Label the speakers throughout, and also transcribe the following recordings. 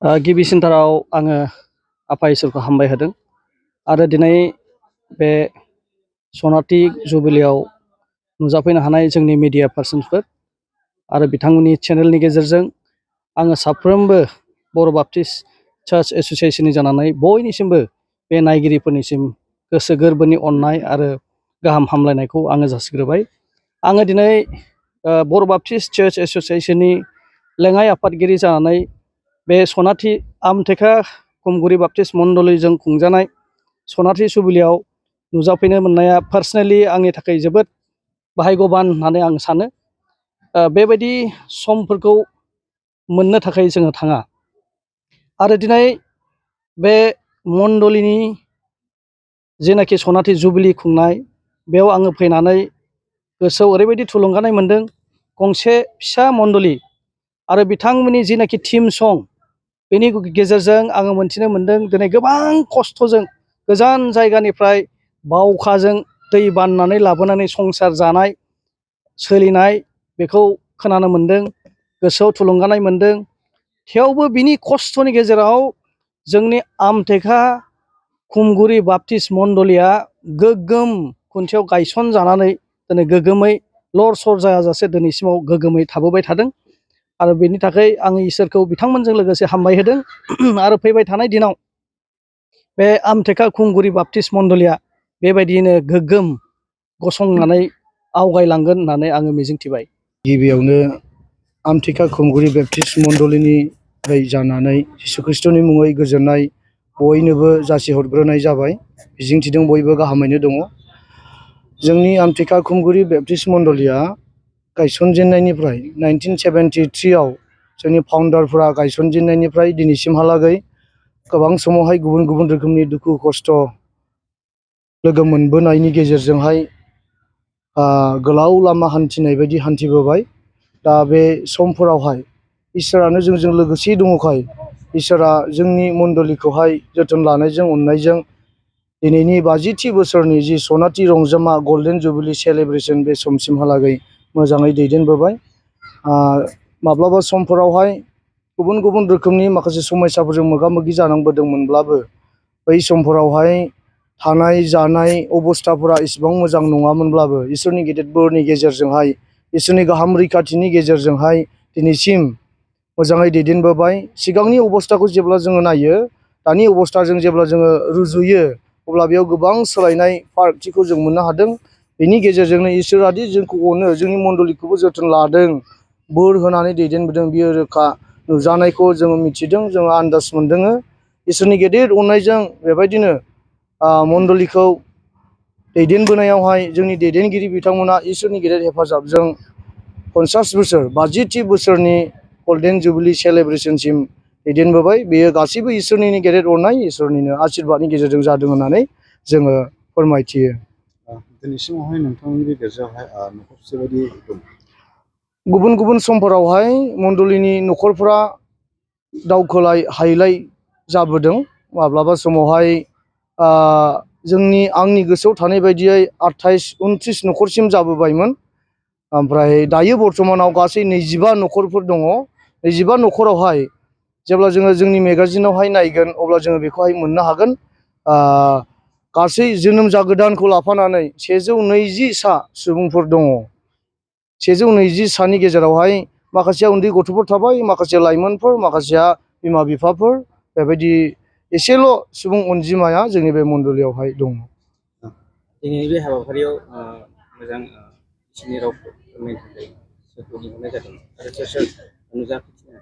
Speaker 1: गिबिसिनथाराव आङो आफा इसोरखौ हामबाय होदों आरो दिनै बे सनाथि जुबिलियाव नुजाफैनो हानाय जोंनि मिडिया पार्सनफोर आरो बिथांमोननि चेनेलनि गेजेरजों आङो साफ्रोमबो बर' बाप्टिस्ट चार्च एस'सिएशननि जानानै बयनिसिमबो बे नायगिरिफोरनिसिम गोसो गोरबोनि अननाय आरो गाहाम हामलायनायखौ आङो जासिग्रोबाय। आङो दिनै बर' बाप्टिस्ट चार्च एस'सिएशननि लेङाइ आफादगिरि जानानै बे सनाथि आमथेखा खुमगुरि बाप्टिस्ट मण्डलीजों खुंजानाय सनाथि जुबिलियाव नुजाफैनो मोननाया पार्सनेलि आंनि थाखाय जोबोद भाग्यबान होननानै आं सानो। बेबायदि समफोरखौ मोननो थाखाय जोङो थाङा आरो दिनै बे मण्डलीनि जेनाखि सनाथि जुबिलि खुंनाय बेयाव आङो फैनानै गोसोआव ओरैबायदि थुलुंगानाय मोन्दों। गंसे फिसा मण्डली आरो बिथांमोननि जिनाखि थीम सं बेनि गेजेरजों आङो मोनथिनो मोन्दों दिनै गोबां खस्थ'जों गोजान जायगानिफ्राय बावखाजों दै बाननानै लाबोनानै संसार जानाय सोलिनाय बेखौ खोनानो मोन्दों, गोसोआव थुलुंगानाय मोन्दों। थेवबो बिनि खस्थ'नि गेजेराव जोंनि आमथेखा खुमगुरि बाप्टिस्ट मण्डलीया गोग्गोम खुन्थियाव गायसनजानानै दिनै गोग्गोमै लर सर जायाजासे दिनैसिमाव गोग्गोमै थाबोबाय थादों आरो बेनि थाखाय आङो इसोरखौ बिथांमोनजों लोगोसे हामबाय होदों आरो फैबाय थानाय दिनाव बे आमथेखा खुमगुरि बाप्टिस्ट मण्डलीया बेबायदियैनो गोग्गोम गसंनानै आवगायलांगोन होननानै आङो मिजिंथिबाय।
Speaker 2: गिबियावनो आमथेखा खुमगुरि बाप्टिस्ट मण्डलीनिफ्राय जानानै जिसु ख्रिस्ट'नि मुङै गोजोननाय बयनोबो जासिहरग्रोनाय जाबाय। मिजिंथिदों बयबो गाहामैनो दङ। जोंनि आमथेखा खुमगुरि बाप्टिस्ट मण्डलीया गायसनजेननायनिफ्राय 1973आव जोंनि फाउन्डारफोरा गायसनजेननायनिफ्राय दिनैसिमहालागै गोबां समावहाय गुबुन गुबुन रोखोमनि दुखु खस्थ' लोगो मोनबोनायनि गेजेरजोंहाय गोलाव लामा हान्थिनाय बायदि हान्थिबोबाय। दा बे समफोरावहाय इसोरानो जोंजों लोगोसे दङखाय इसोरा जोंनि मण्डलीखौहाय जोथोन लानायजों अननायजों दिनैनि 50थि बोसोरनि जि सनाथि रंजामा गल्डेन जुबिलि सेलेब्रेसन बे समसिमहालागै मोजाङै दैदेनबोबाय। माब्लाबा समफोरावहाय गुबुन गुबुन रोखोमनि माखासे समस्याफोरजों मोगा मोगि जानांबोदोंमोनब्लाबो बै समफोरावहाय थानाय जानाय अबस्थाफोरा इसेबां मोजां नङामोनब्लाबो इसोरनि गेदेर बोरनि गेजेरजोंहाय इसोरनि गाहाम रैखाथिनि गेजेरजोंहाय दिनैसिम मोजाङै दैदेनबोबाय। सिगांनि अबस्थाखौ जेब्ला जोङो नायो दानि अबस्थाजों जेब्ला जोङो रुजुयो अब्ला बेयाव गोबां सोलायनाय फारागथिखौ जों मोननो हादों। बेनि गेजेरजोंनो इसोरादि जोंखौ अनो, जोंनि मण्डलीखौबो जोथोन लादों, बोर होनानै दैदेनबोदों, बियो रोखा नुजानायखौ जोङो मिथिदों, जोङो आन्दाज मोनदों। इसोरनि गेदेर अननायजों बेबायदिनो मण्डलीखौ दैदेनबोनायावहाय जोंनि दैदेनगिरि बिथांमोना इसोरनि गेदेर हेफाजाबजों 50 बोसोर 50थि बोसोरनि गल्डेन जुबिलि सेलेब्रेसनसिम दैदेनबोबाय। बेयो गासैबो इसोरनिनो गेदेर अननाय, इसोरनिनो आशीर्बादनि गेजेरजों जादों होननानै जोङो फोरमायथियो।
Speaker 3: दिनैसिमावहाय नोंथांमोननि बे गिर्जायावहाय न'खरसे बायदि दं?
Speaker 2: गुबुन गुबुन समफोरावहाय मण्डलीनि न'खरफोरा दावखोलाय हायलाय जाबोदों। माब्लाबा समावहाय आंनि गोसोआव थानाय बायदियै 28-29 न'खरसिम जाबोबायमोन। ओमफ्राय दायो बर्थमानाव गासै 25 न'खरफोर दङ। 25 न'खरावहाय जेब्ला जोङो जोंनि मेगाजिनावहाय नायगोन अब्ला जोङो बेखौहाय मोननो हागोन। गासै जोनोम जागोदानखौ लाफानानै 120 सा सुबुंफोर दङ। 120 सानि गेजेरावहाय माखासेया उन्दै गथ'फोर थाबाय, माखासे लाइमोनफोर, माखासेया बिमा बिफाफोर, बेबायदि एसेल' सुबुं अनजिमाया जोंनि बे मण्डलीयावहाय दङ।
Speaker 4: दिनैनि बे हाबाफारियाव मोजां इसोरनि रावखौ फोरमायनो थाखाय सोरखौ लिंहरनाय जादों आरो सोर नुजाफैनो?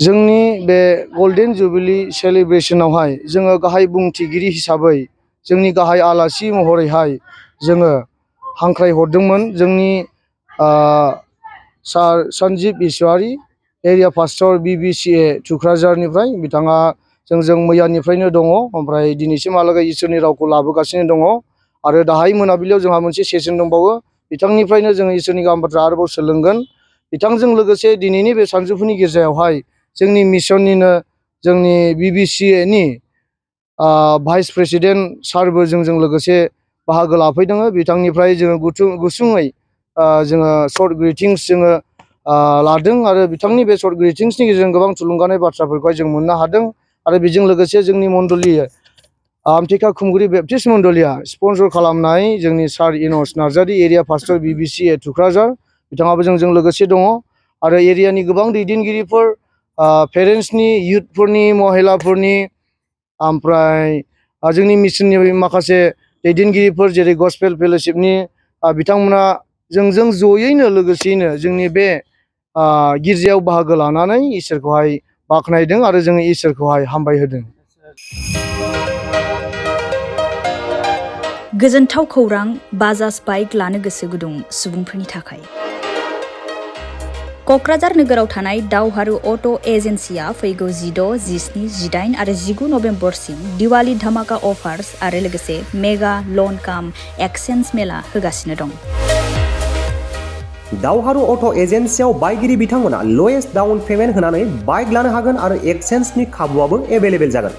Speaker 2: जोंनि बे गल्डेन जुबिलि सेलेब्रेसनावहाय जोङो गाहाय बुंथिगिरि हिसाबै जोंनि गाहाय आलासि महरैहाय जोङो हांख्रायहरदोंमोन जोंनि सार सन्जिब इसवारि, एरिया पास्टर BBCA थुक्राझारनिफ्राय। बिथाङा जोंजों मैयानिफ्रायनो दङ, ओमफ्राय दिनैसिमहालागै इसोरनि रावखौ लाबोगासिनो दङ। आरो दाहाय मोनाबिलियाव जोंहा मोनसे सेसन दंबावो, बिथांनिफ्रायनो जोङो इसोरनि गाहाम बाथ्रा आरोबाव सोलोंगोन। बिथांजों लोगोसे दिनैनि बे सानजौफुनि गिर्जायावहाय जोंनि मिसननिनो जोंनि BBCAनि भाइस प्रेसिडेन्ट सारबो जोंजों लोगोसे बाहागो लाफैदों। बिथांनिफ्राय जोङो गुसुङै जोङो सर्ट ग्रिटिंस जोङो लादों आरो बिथांनि बे सर्ट ग्रिटिंसनि गेजेरजों गोबां थुलुंगानाय बाथ्राफोरखौ जों मोननो हादों आरो बेजों लोगोसे जोंनि मण्डलि आमथिखा खुमगुरि बेप्टिस्ट मण्डलिया स्पन्सर खालामनाय जोंनि सार इनस नार्जारि एरिया पास्टर BBCA थुक्राझार बिथाङाबो जोंजों लोगोसे दङ आरो एरियानि गोबां दैदेनगिरिफोर पेरेन्टसनि इयुथफोरनि महिलाफोरनि ओमफ्राय जोंनि मिसननि माखासे दैदेनगिरिफोर जेरै गस्पेल फेल'शिपनि बिथांमोना जोंजों जयैनो लोगोसेयैनो जोंनि बे गिर्जायाव बाहागो लानानै इसोरखौहाय बाख्नायदों आरो जोङो इसोरखौहाय हामबायहोदों।
Speaker 5: गोजोनथाव खौरां बाजाज बाइक लानो गोसो गुदुं सुबुंफोरनि थाखाय। क'क्राझार नोगोराव थानाय दावहारु अट' एजेन्सिया फैगौ 16, 17, 18 आरो 19 नभेम्बरसिम दिवाली धामाका अफार्स आरो लोगोसे मेगा लन काम एक्सचेन्ज मेला होगासिनो दं।
Speaker 6: दावहारु अट' एजेन्सियाव बायगिरि बिथांमोना लवेस्ट डाउन पेमेन्ट होनानै बाइक लानो हागोन आरो एक्सचेन्जनि खाबुआबो एभेलेबेल जागोन।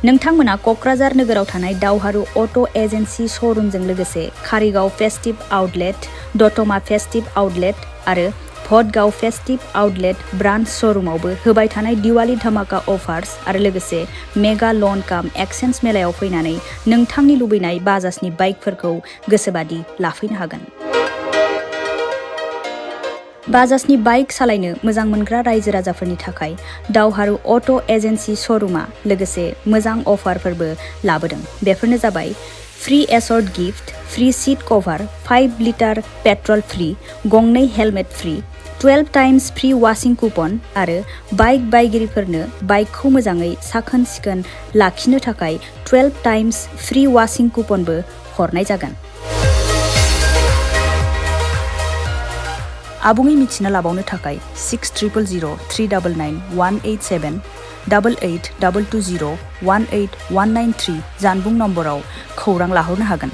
Speaker 5: नोंथांमोना क'क्राझार नोगोराव थानाय दावहारु अट' एजेन्सि श'रुमजों लोगोसे कारिगाव फेस्टिभ आउटलेट, दतमा फेस्टिभ आउटलेट आरो भटगाव फेस्टिभ आउटलेट ब्रान्च श'रुमावबो होबाय थानाय दिवाली धामाका अफार्स आरो लोगोसे मेगा लन काम एक्सचेन्ज मेलायाव फैनानै नोंथांनि लुबैनाय बाजाजनि बाइकफोरखौ गोसोबादि लाफैनो हागोन। बाजाजनि बाइक सालायनो मोजां मोनग्रा रायजो राजाफोरनि थाखाय दावहारु अट' एजेन्सि श'रुमा लोगोसे मोजां अफारफोरबो लाबोदों। बेफोरनो जाबाय free assured gift, free seat cover, 5 litre petrol free, गंनै helmet free, 12 times free washing coupon आरो बाइक बायगिरिफोरनो बाइकखौ मोजाङै साखोन सिखोन लाखिनो थाखाय 12 टाइम्स फ्री वाशिं कुपनबो हरनाय जागोन। आबुङै मिथिना लाबावनो थाखाय 6000 399 187 88 220 18193 जानबुं नम्बराव खौरां लाहरनो हागोन।